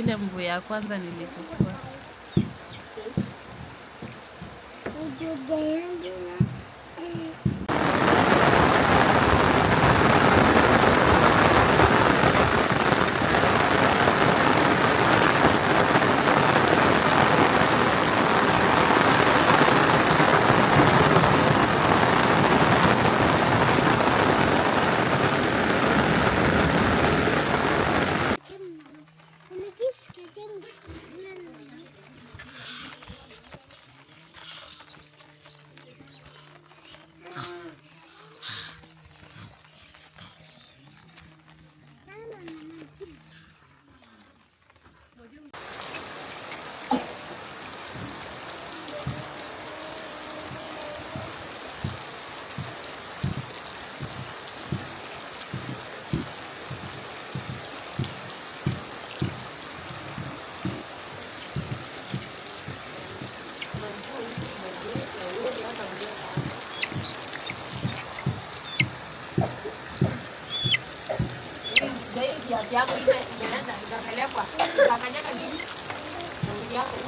ile mguu ya kwanza nilichukua.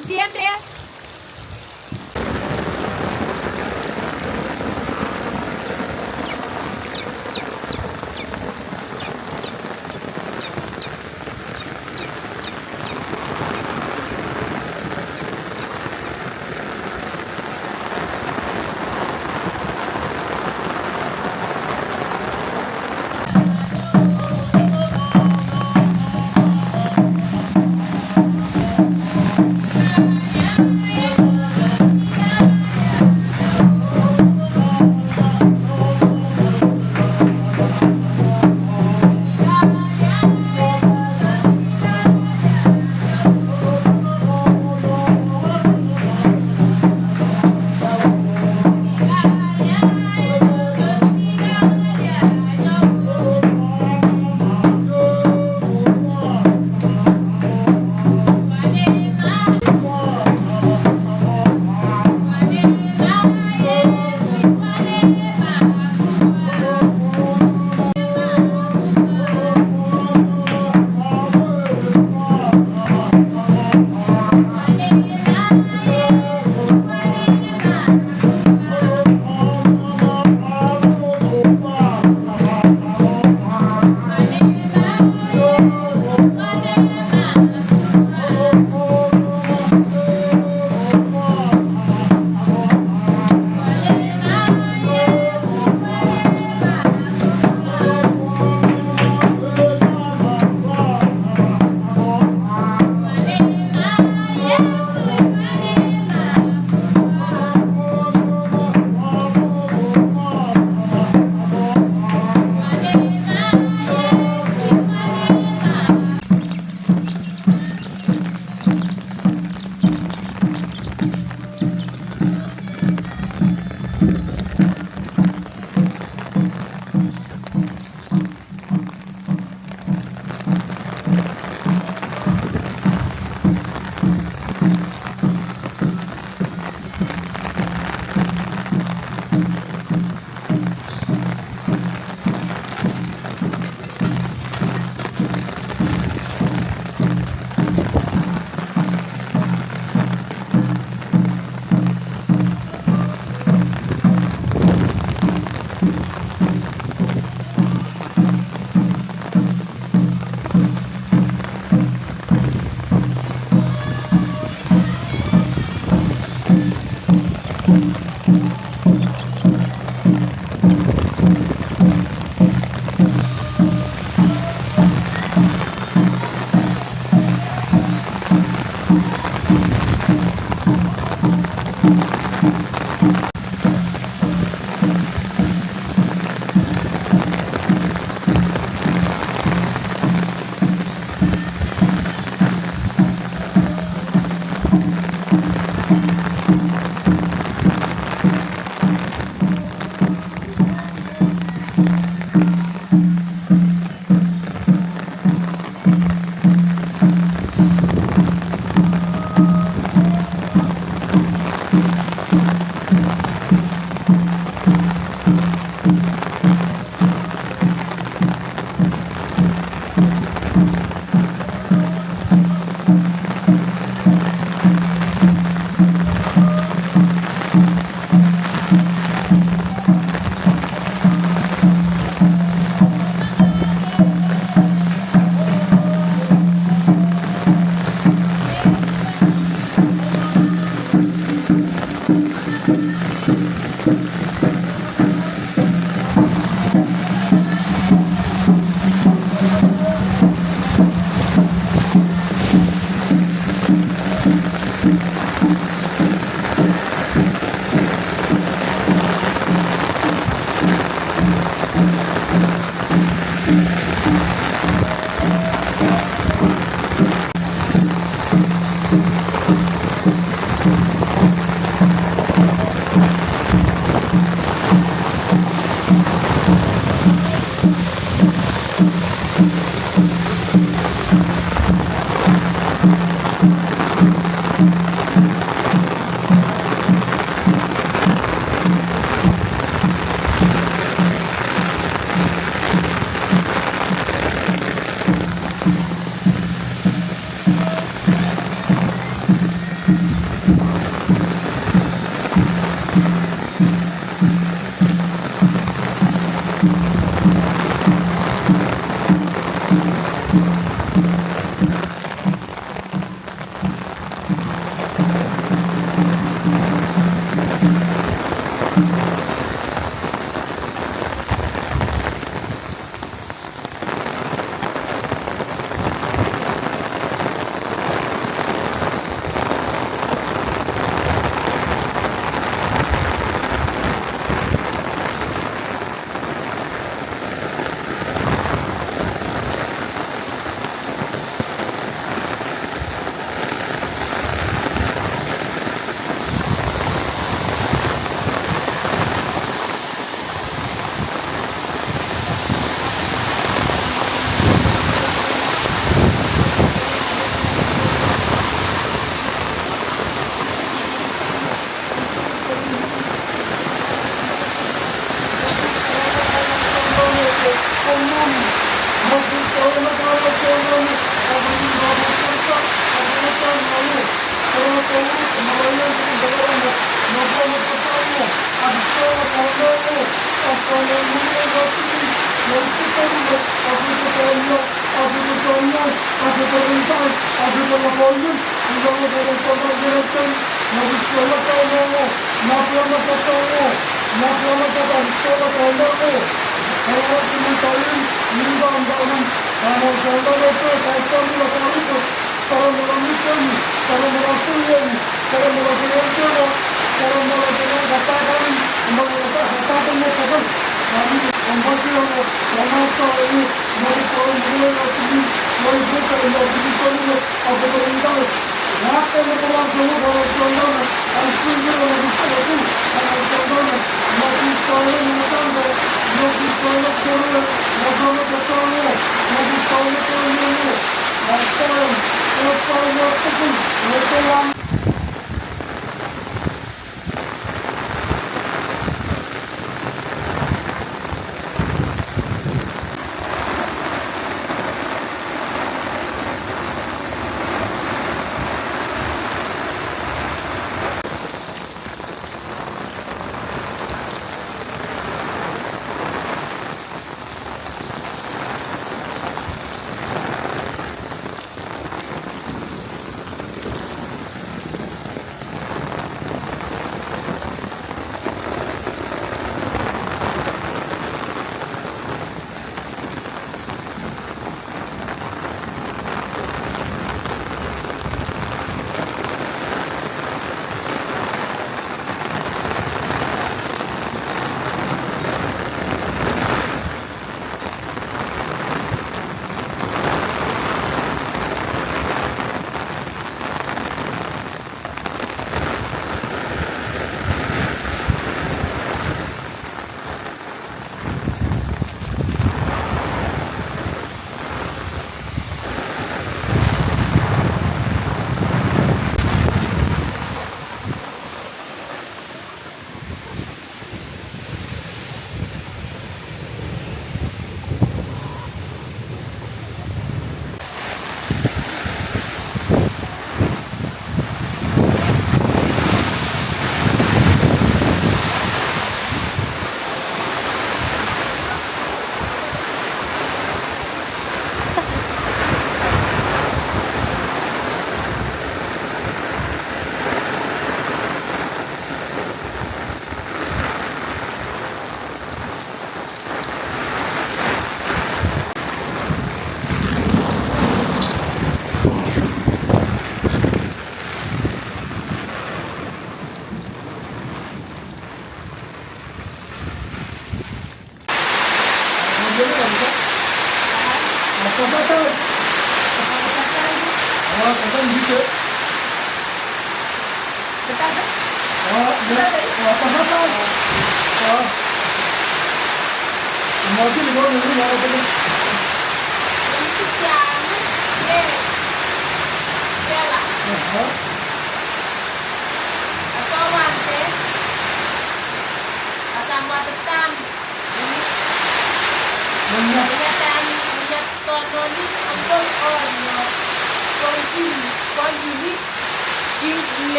Usiende. Yeah.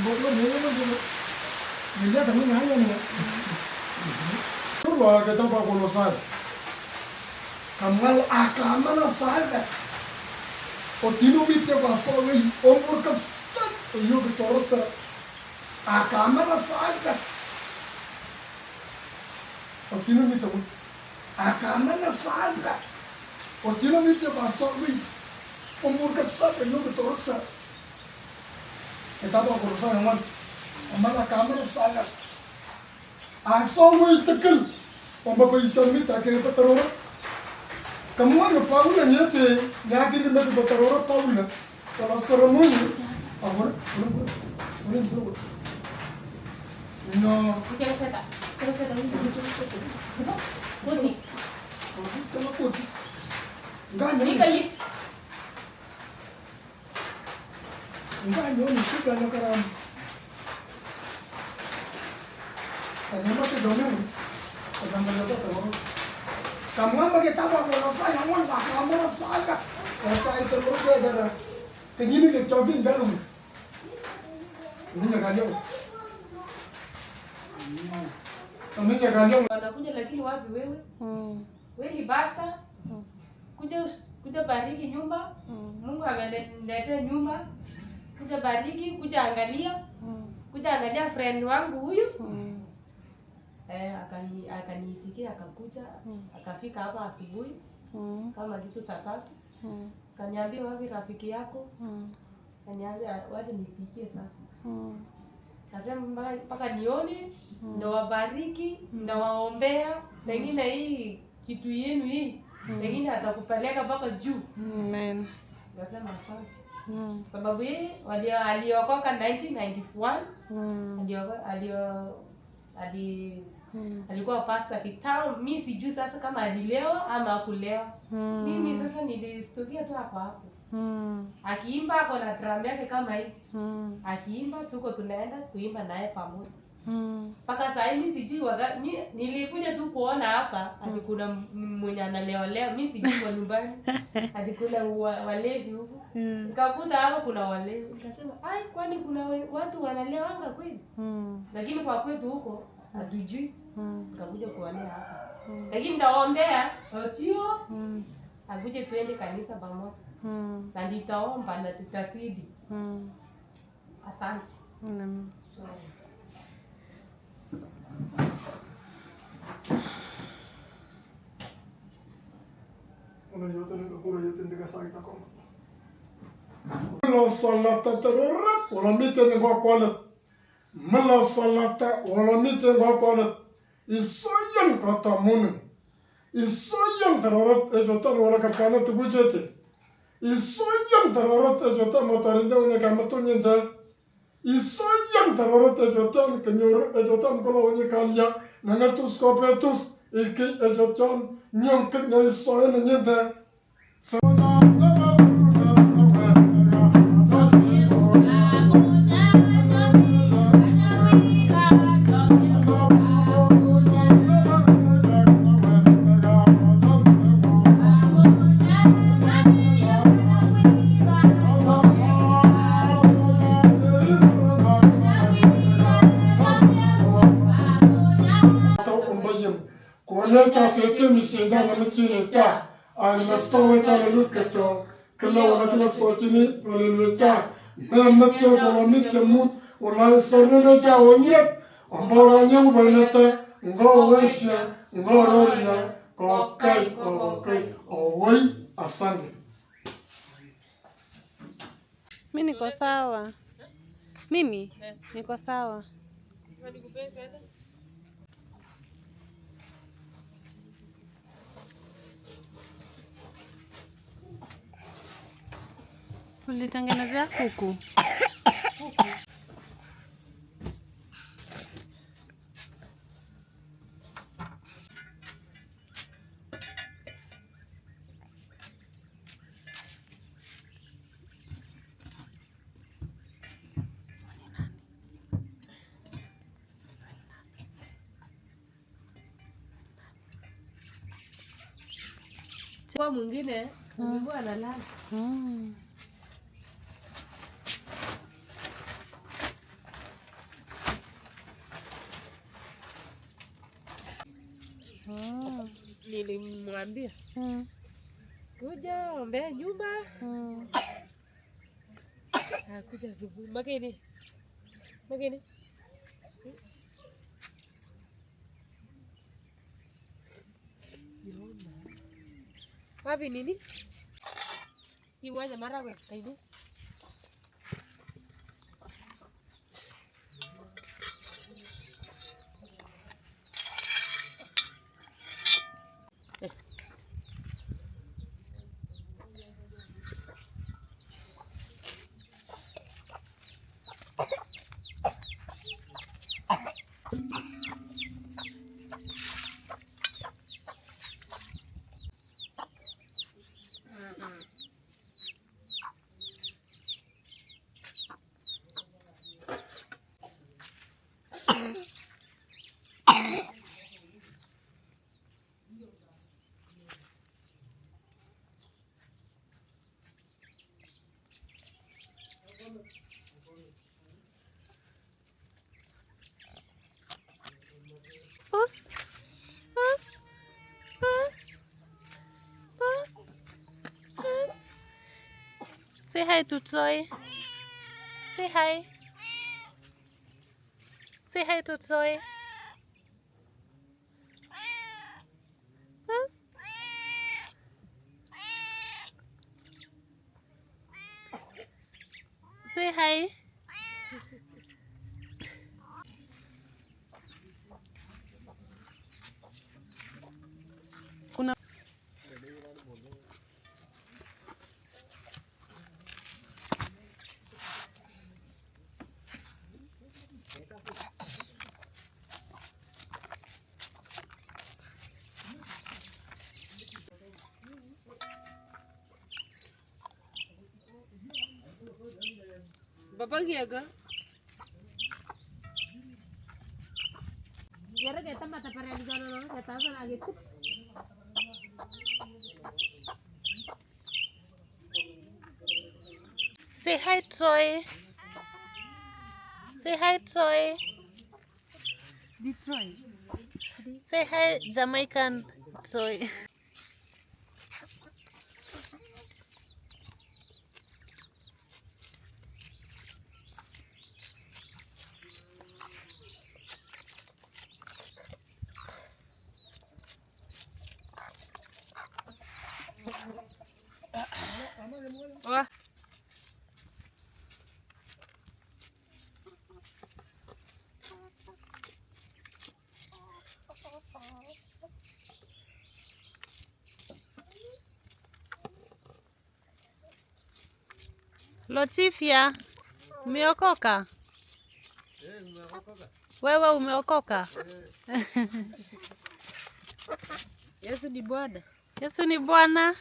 Mbona ndio kama ni haya ni. Kwa kita pa kono sai. Kamal akamana sai. O tino bitte passo lì, o porca santo, io che torsa. Akamana sai. O tino bitte akamana sai. O tino bitte passo lì, o porca santo, io che torsa. Kita pa kono sai man. Amala akamana sai. Aso mo itakal. Omba pa isang mita kaya patarora. Kamu ano Paula nyete nyaki rin nato patarora Paula. Kalau seremoni. Amor, belum. No. Jangan saya Putih. Cuma putih. Enggak Ini nyonya. kayak Enggak nyonya sih banyak orang. Tanya masih domeng. Kadang mereka tahu. Kamu kan bagi tahu kalau saya mau tak kamu saya. Kalau saya terus ada begini ke jogging dalam. Ini jangan jauh. Ini jangan jauh. wanakuja lakini wapi wewe? Wewe ni basta. Kuja bariki nyumba. Mungu ameniletea nyumba. Kuja bariki, kuja angalia friend wangu huyu. Akaniitikia akakuja, akafika hapa asubuhi kama kitu saa 3. Kaniambia wapi rafiki yako? Kaniambia waje nipikie sasa. Nasema mpaka nione, ndo wabariki, ndo waombea, pengine hii kitu yenu hii, pengine atakupeleka mpaka juu. Amen. Nasema asante. Sababu yeye aliokoka 1991. Alikuwa pasta kitambo. Mimi sijui sasa kama alilewa ama hakulewa. Mimi sasa nilistukia tu hapo. Akiimba hapo na drum yake kama hii. Akiimba tuko tunaenda kuimba naye pamoja. Paka sasa mimi sijui nilikuja tu kuona hapa ati kuna mwenye analewa leo. Mimi sijui kwa nyumbani. Ati kuna walevi huko. Nikakuta hapa kuna walevi. Nikasema, "Ai, kwani kuna watu wanalewanga kweli?" Lakini kwa kwetu huko hatujui. Nikakuja kuonea hapa. Lakini ndaombea Otio akuje tuende kanisa pamoja. Na nitaomba na tutasidi. Asante. Unajua nikakula yote ndikasakita kwa. Mala salata tarora wala mite ngwa kwala. Mala salata wala mite ngwa kwala. Isoyan kata munu. Isoyan tarora ejota wala kapana tubujete. Isoyan tarora ejota motarinda unya kamatunyenda. Isoyan tarora ejota kenyur ejota mkola unya kalya. Nangatus kopetus iki ejota nyongket na isoyan nyenda. Kuonecha sete misenda na mchile ani nastowe cha lutkacho kila wana kila sochini walilwecha na mate wala mite mut wala sarnele cha onyet ambora nyangu banata ngo wesha ngo roja kokai owoi asante. Mimi niko sawa. Mimi niko sawa. Ulitengenezea kuku? Kwa mwingine alikuwa analala. nilimwambia kuja ombea nyumba. Kuja asubuhi. Makini. Wapi nini? Iwaje mara kwa saidi. Puss. Say hi to Troy. Say hi. Say hi to Troy. Puss. Say hi. Kuna Baba giaga. Yara kita mata parang jalan orang kita apa lagi tu? say hi Troy. Say hi Troy. Detroit. Say hi Jamaican Troy. Wah. Lotifia, umeokoka? Wewe umeokoka? Yesu ni Bwana. Yesu ni Bwana.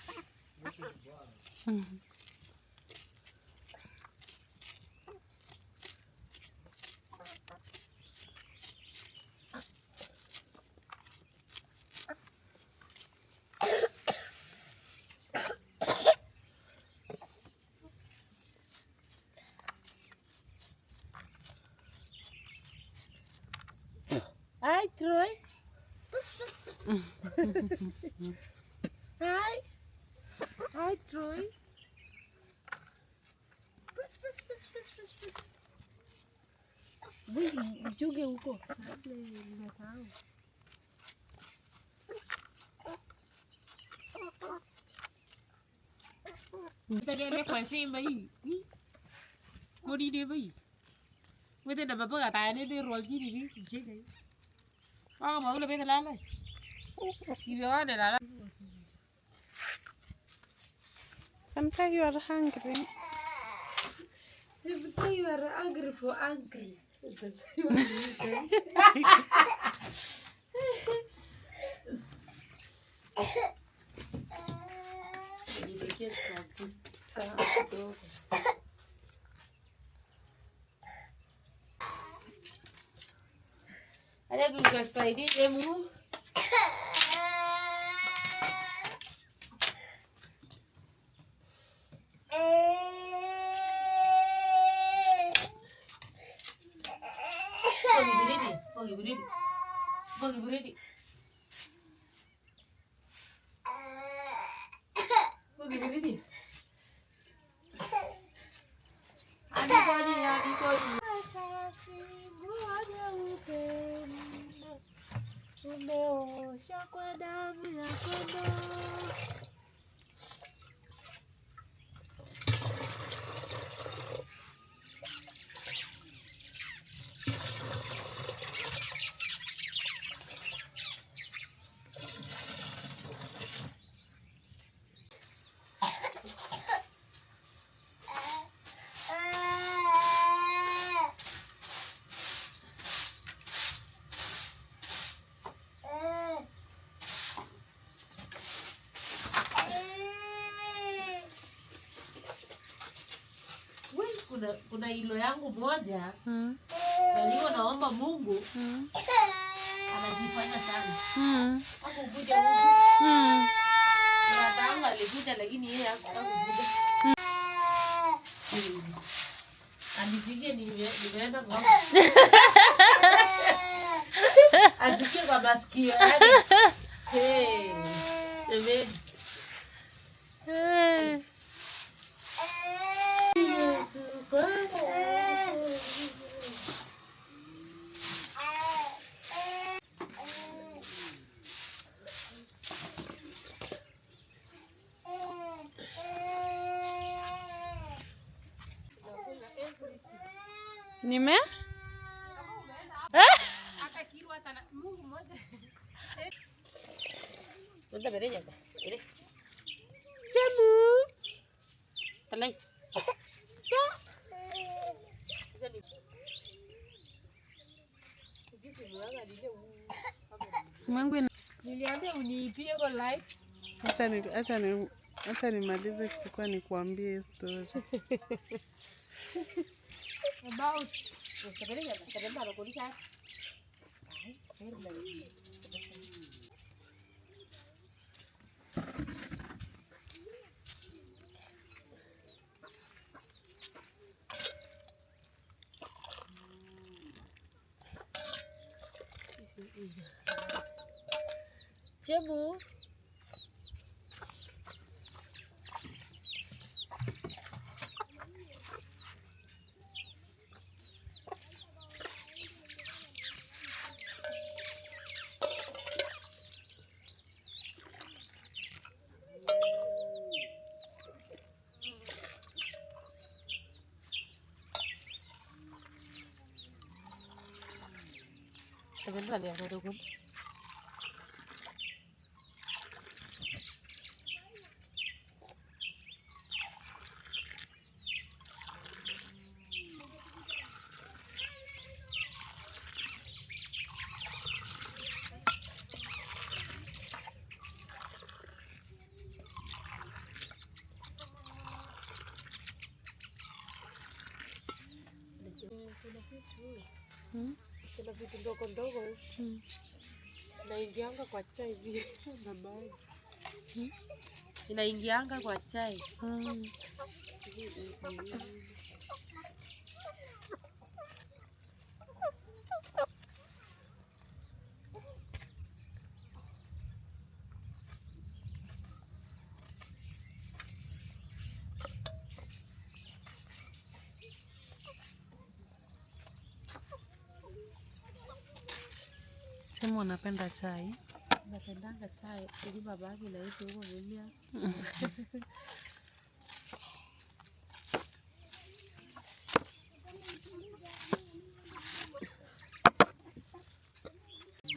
Hi Troy. Bus. Hi. Hi Troy. Bus. Juge huko. Nimesahau. Nitaenda kwa simba hii. Mori de bai. Wete na baba ga tane de rol gini ni jege. Ah, mau le bete lala. Ibe ga de lala. Sometimes you are hungry. Sometimes you are angry for angry. Ada juga side demu. Pergi beridi. kibiriti. Adikoni. Umeosha kwa damu ya kondoo. Kuna hilo yangu moja na niko naomba Mungu anajifanya sana. Hapo kuja Mungu. Na tanga alikuja lakini yeye hakukuja. Anipige nimeenda kwa. Asikie kwa masikio yani. Hey. Nime? Atakiwa hata Mungu mmoja. Ndio bereja. Ile. Jamu. Talai. Simangu niliambia uniipie kwa live. Acha nimalize kuchukua nikuambie story. About Jamu. Sebentar ya, ada dukun. Kuna vitu ndogo ndogo inaingianga kwa chai hivi na maji. Inaingianga kwa chai. Sema unapenda chai? Napendanga chai. Ili babaki na hizo huko Vilnius.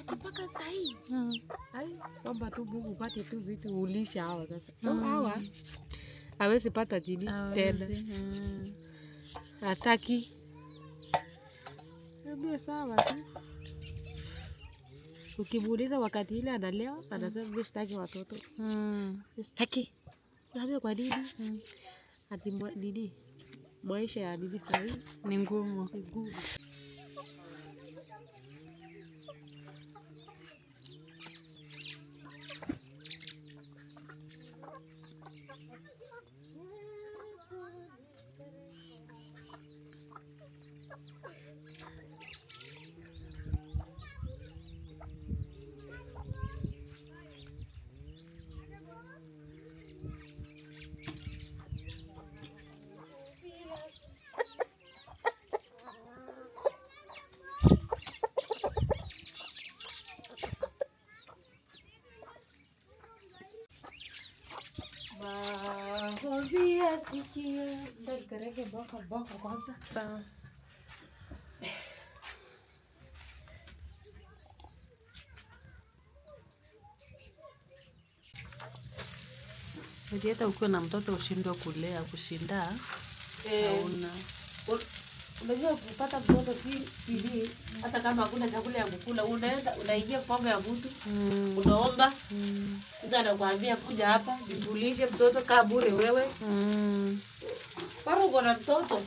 Mpaka sahi. Hai, kwamba tu Mungu upate tu vitu ulisha hawa sasa. So hawa hawezi pata jini tena. Hataki. Ndio sawa tu. Ukimuuliza wakati ile analewa, anasema mimi sitaki watoto. Sitaki. Naambia kwa nini? Ati nini? Maisha ya bibi sahi Ni ngumu. Nakwambia sikia. Ndio boko kwanza. Sawa. Hata ukiwa na mtoto ushindwe kulea kushinda. Hauna. Unajua kupata mtoto si hivi, hata kama hakuna chakula ya kukula, unaenda unaingia kwa ya mtu, unaomba, mtu anakuambia kuja hapa, nikulishe mtoto kaa bure wewe. Para uko na mtoto.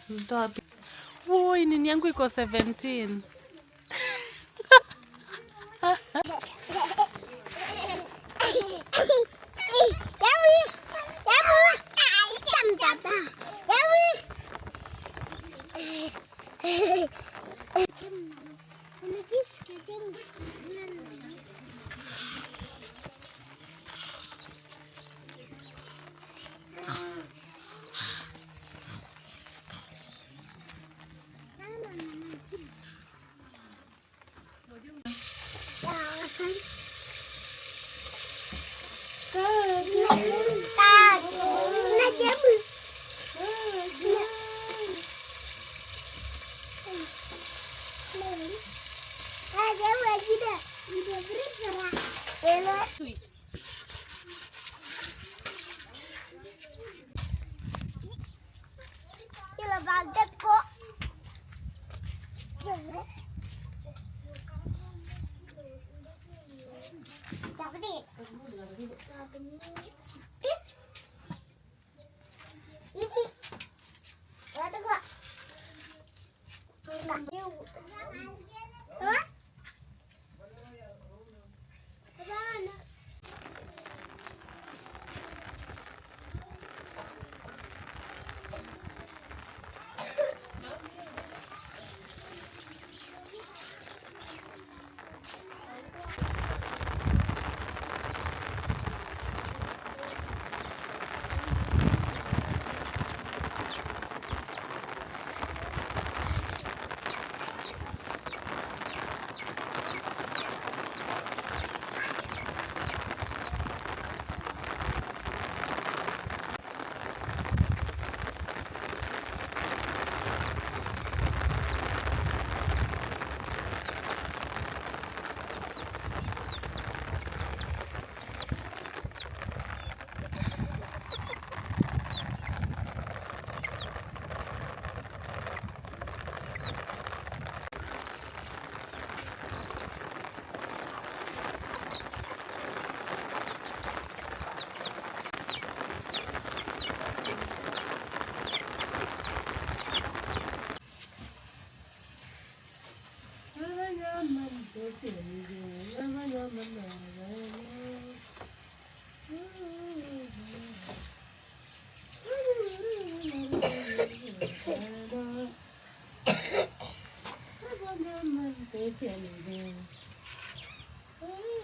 Mtoto. Woi, nini yangu iko 17.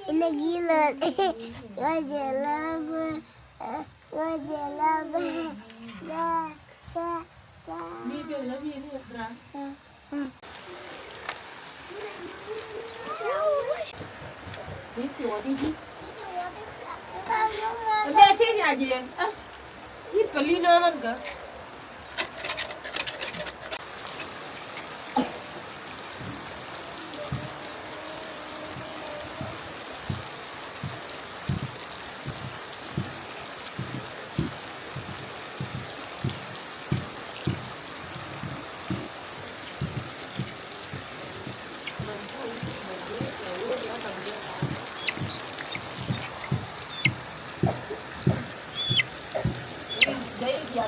Ini gila. Wajah lama. Video na mimi bra. Video đi. Udah sini aja. Ini beli naman ka?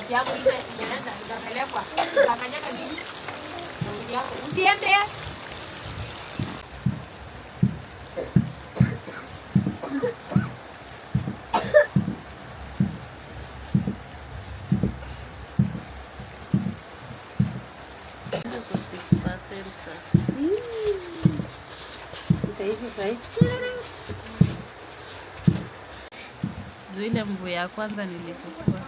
Yangu ile inaanza itapelekwa utakanyaka nini? Usiende. Zuile mvua ya kwanza nilichukua.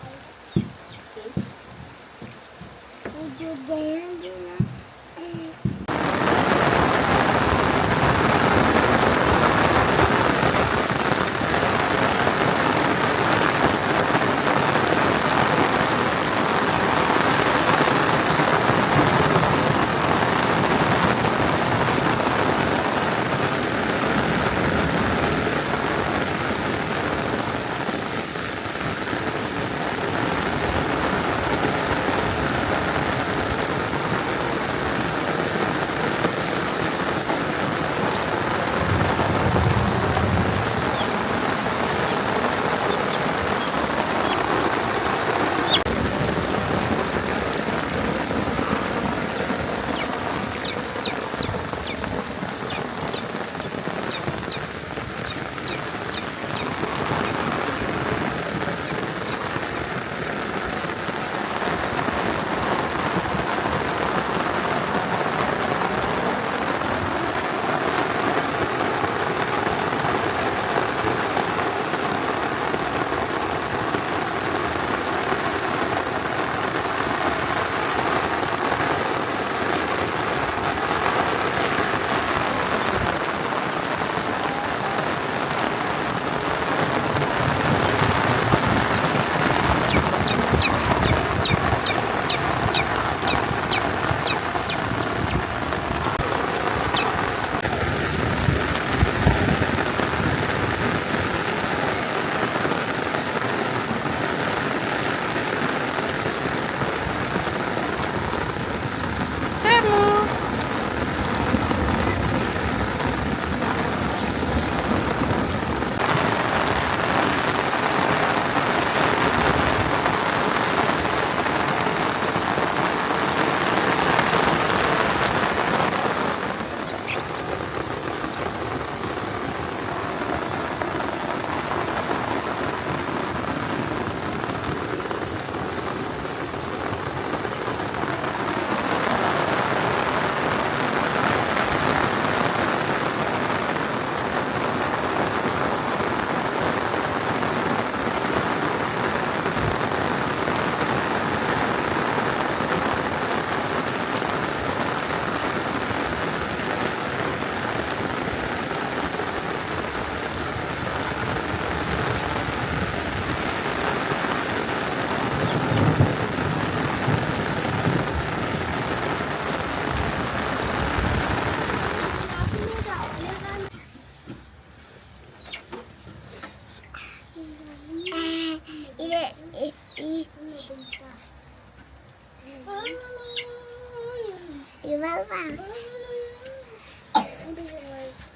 Ibalba.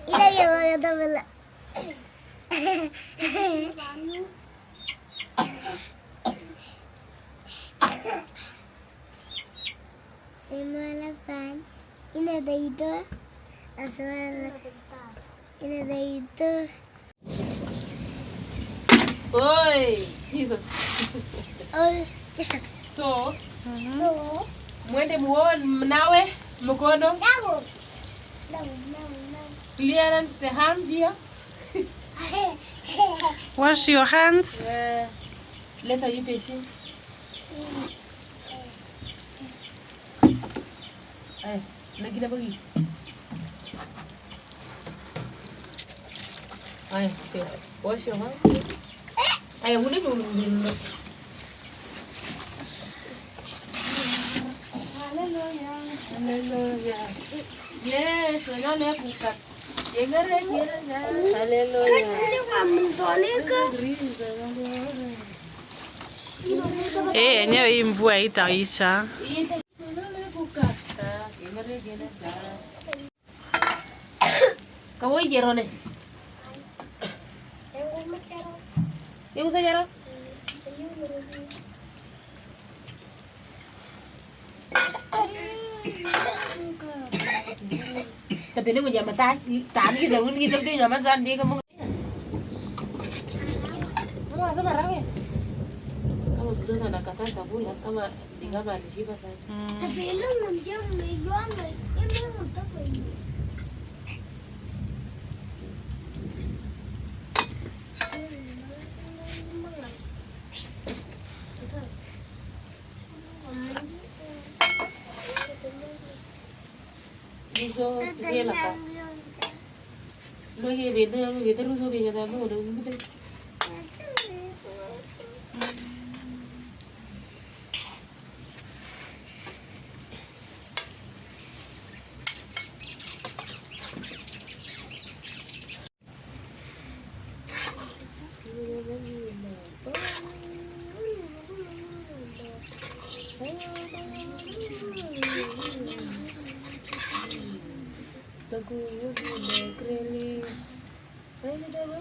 Ina yang ada bela. Imalapan. Ina ada itu. Asal. Ina ada itu. Oi, Jesus. Oh, Jesus. So, So. mwende muone mnawe mkono. No. Clearance the hand here. Wash your hands. Leta hii peshi. Lagi apa lagi? Okay. Wash your hands. Boleh dulu. Hallelujah. Yes, jangan buka. Hallelujah. Enyewe hii mvua itaisha. Kamu jerone. Yang usah jero. Tapi ini gue jaman tadi kita pun kita tuh jaman tadi kamu. Kamu asal marah ya? Kamu betul sana kata cabul, kamu tinggal balik sih pasal. Tapi ini menjam mejuang, ini untuk apa? Ruso dia lah kan. Lu ye beda, ruso beda tamu udah betul. Aku udah kreli, ini dah dah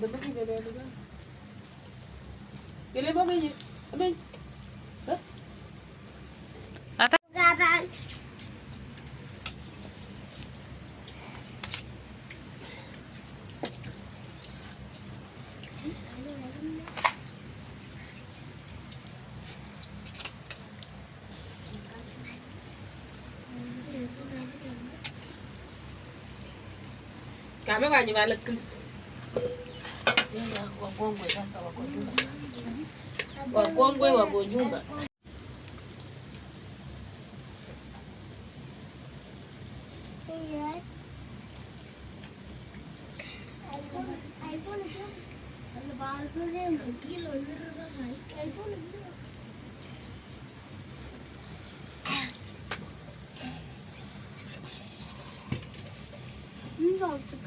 betul sih beda juga. Pilih apa aja? Apa? Hah? Garan. Kami kan juga lek. Wakongwe sasa wako nyumba. Wakongwe wako nyumba. Iya. iPhone itu. Kalau baru dia mungkin longer kan. iPhone itu. Enggak.